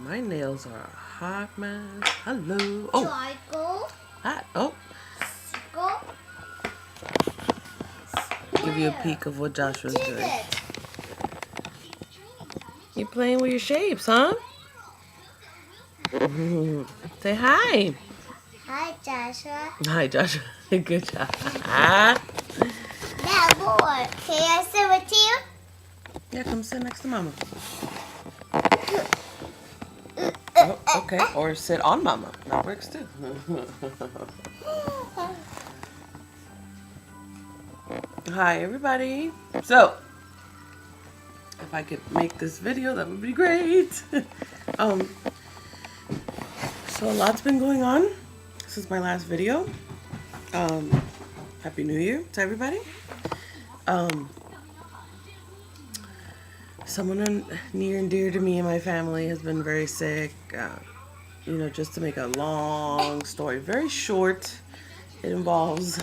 My nails are a hot mess. Hello. Oh. Triangle. Hot. Oh. Circle. Give you a peek of what Joshua's doing. You playing with your shapes, huh? Say hi. Hi, Joshua. Hi, Joshua. Good job. Dad, boy, can I sit with you? Yeah, come sit next to Mama. Oh, okay. Or sit on Mama. That works too. Hi, everybody. So, if I could make this video, that would be great. So a lot's been going on since my last video. Happy New Year to everybody. Someone near and dear to me and my family has been very sick. Just to make a long story very short, it involves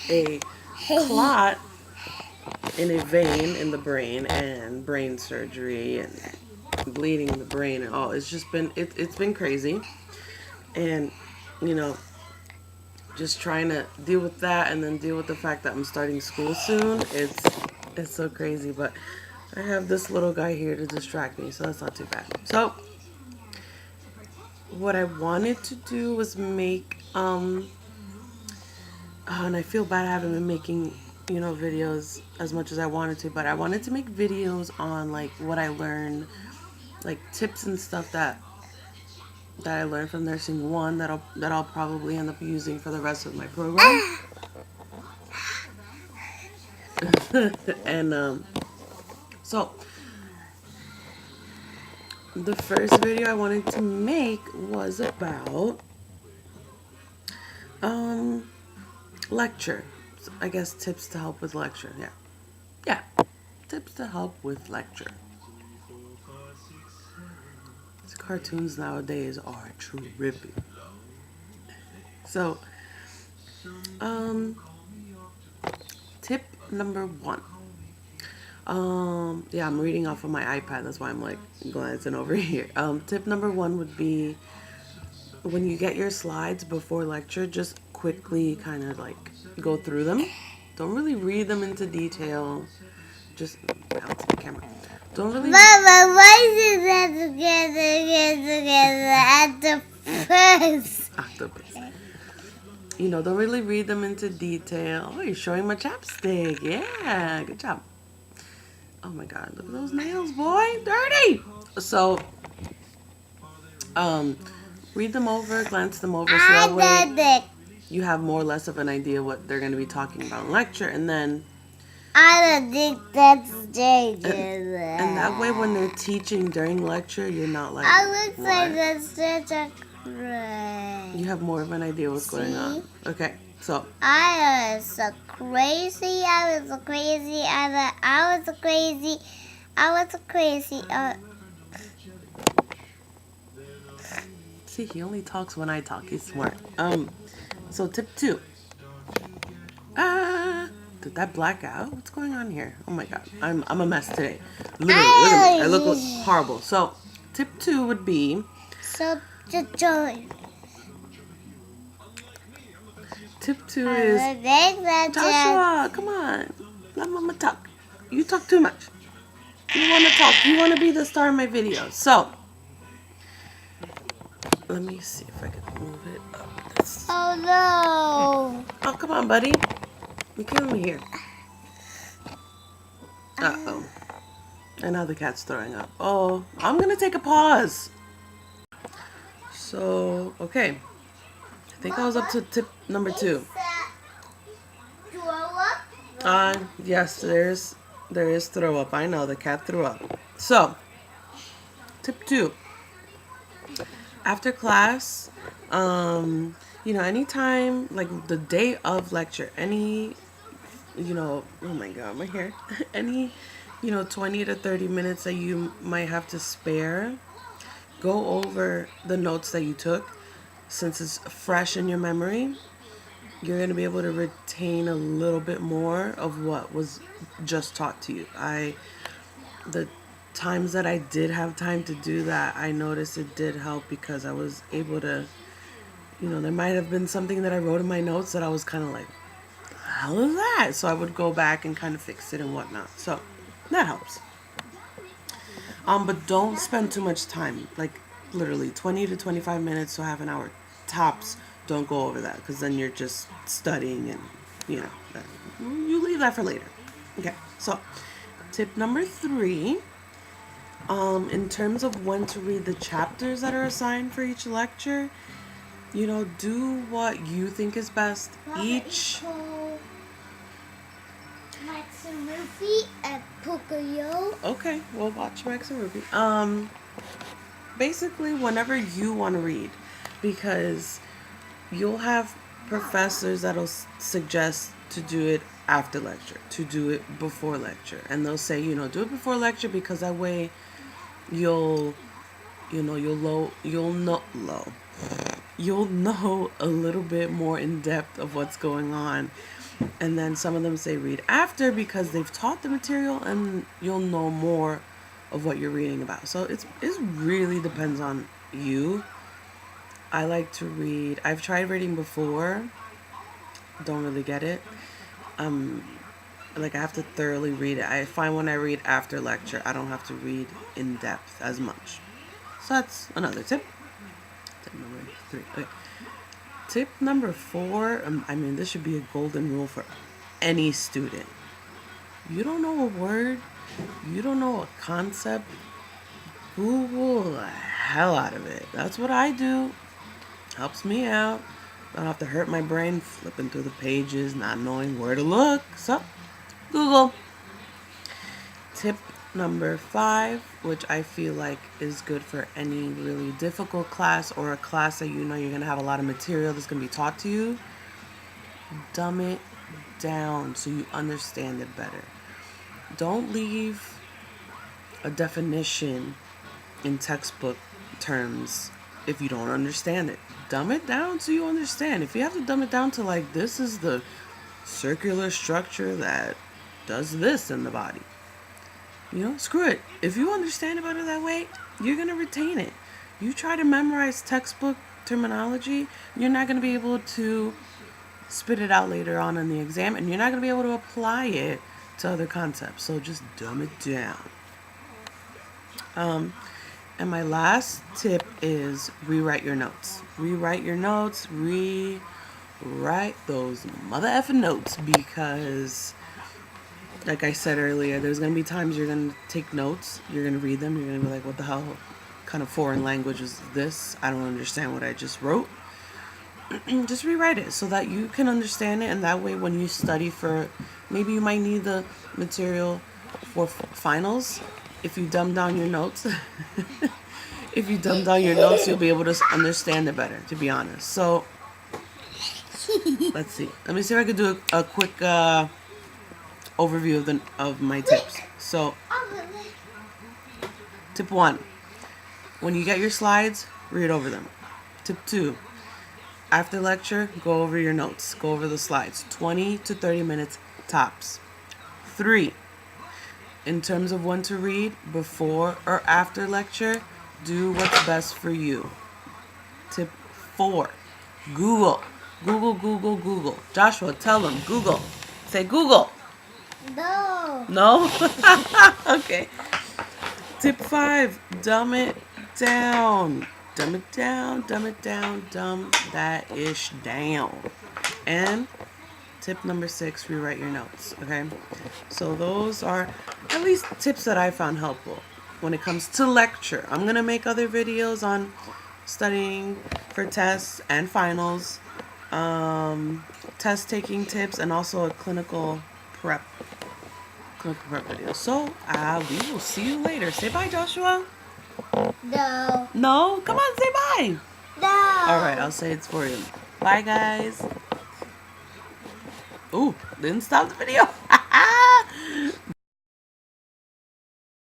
a clot in a vein in the brain and brain surgery and bleeding in the brain and all. It's just been it's been crazy, and just trying to deal with that and then deal with the fact that I'm starting school soon. It's so crazy, but I have this little guy here to distract me, so that's not too bad. So what I wanted to do was make and I feel bad I haven't been making videos as much as I wanted to, but I wanted to make videos on like what I learned, like tips and stuff that I learned from nursing one that I'll probably end up using for the rest of my program. And so the first video I wanted to make was about lecture. I guess tips to help with lecture. Yeah, tips to help with lecture. These cartoons nowadays are trippy. So tip number one. Yeah, I'm reading off of my iPad. That's why I'm like glancing over here. Tip number one would be, when you get your slides before lecture, just quickly kind of like go through them. Don't really read them into detail. Just out to the camera. Don't really. Mama, why is that together at the first? Octopus. Don't really read them into detail. Oh, you're showing my chapstick. Yeah, good job. Oh my God, look at those nails, boy. Dirty. So, read them over, glance them over, so that way you have more or less of an idea what they're going to be talking about in lecture, and then I don't think that's dangerous. and that way when they're teaching during lecture, you're not like, I looks what? like that's such a crazy. You have more of an idea what's going on. Okay, so I was so crazy. I was so crazy. I was so crazy. I was so crazy. See, he only talks when I talk. He's smart. So tip two. Did that black out? What's going on here? Oh my God, I'm a mess today. Literally, look at me. I look horrible. So tip two would be. So the joy. Tip two is. Joshua, come on. Let Mama talk. You talk too much. You want to talk. You want to be the star of my video. So, let me see if I can move it up. This. Oh no. Oh, come on, buddy. You're killing me here. Uh-oh. And now the cat's throwing up. Oh, I'm going to take a pause. So, okay. I think I was up to tip number two. Yes, there is throw up. I know, the cat threw up. So, tip two. After class, anytime, like the day of lecture, oh my God, my hair. Any, 20 to 30 minutes that you might have to spare, go over the notes that you took. Since it's fresh in your memory, you're going to be able to retain a little bit more of what was just taught to you. The times that I did have time to do that, I noticed it did help because I was able to, there might have been something that I wrote in my notes that I was kind of like, the hell is that? So I would go back and kind of fix it and whatnot. So that helps. But don't spend too much time, like literally 20 to 25 minutes to half an hour tops. Don't go over that because then you're just studying and, you leave that for later. Okay, so tip number 3, in terms of when to read the chapters that are assigned for each lecture, do what you think is best. Each Max and Murphy at Pocoyo. Okay, we'll watch Max and Ruby. Basically, whenever you want to read, because you'll have professors that'll suggest to do it after lecture, to do it before lecture, and they'll say, do it before lecture because that way you'll know a little bit more in depth of what's going on. And then some of them say read after because they've taught the material and you'll know more of what you're reading about. So it really depends on you. I like to read. I've tried reading before. Don't really get it. I have to thoroughly read it. I find when I read after lecture, I don't have to read in depth as much. So that's another tip. Tip number 3. Okay. Tip number 4, this should be a golden rule for any student. You don't know a word, you don't know a concept, Google the hell out of it. That's what I do. Helps me out. Don't have to hurt my brain flipping through the pages, not knowing where to look. So, Google. Tip number 5, which I feel like is good for any really difficult class or a class that you're going to have a lot of material that's going to be taught to you. Dumb it down so you understand it better. Don't leave a definition in textbook terms if you don't understand it. Dumb it down so you understand. If you have to dumb it down to this is the circular structure that does this in the body. Screw it. If you understand about it that way, you're going to retain it. You try to memorize textbook terminology, you're not going to be able to spit it out later on in the exam, and you're not going to be able to apply it to other concepts. So just dumb it down. And my last tip is rewrite your notes. Rewrite your notes. Rewrite those mother effing notes because, like I said earlier, there's going to be times you're going to take notes, you're going to read them, you're going to be like, what the hell kind of foreign language is this? I don't understand what I just wrote. Just rewrite it so that you can understand it, and that way when you study for, maybe you might need the material for finals. If you dumb down your notes, you'll be able to understand it better, to be honest. So, let's see. Let me see if I can do a quick overview of my tips. So, tip 1, when you get your slides, read over them. Tip 2, after lecture, go over your notes. Go over the slides. 20 to 30 minutes tops. 3, in terms of when to read, before or after lecture, do what's best for you. Tip 4, Google. Google. Joshua, tell them, Google. Say Google. No. No? Okay. Tip 5, dumb it down. Dumb it down. Dumb that ish down. And tip number 6, rewrite your notes. Okay? So those are at least tips that I found helpful when it comes to lecture. I'm going to make other videos on studying for tests and finals, test taking tips, and also a clinical prep video. So we will see you later. Say bye, Joshua. No. No? Come on, say bye. No. Alright, I'll say it's for you. Bye, guys. Ooh, didn't stop the video.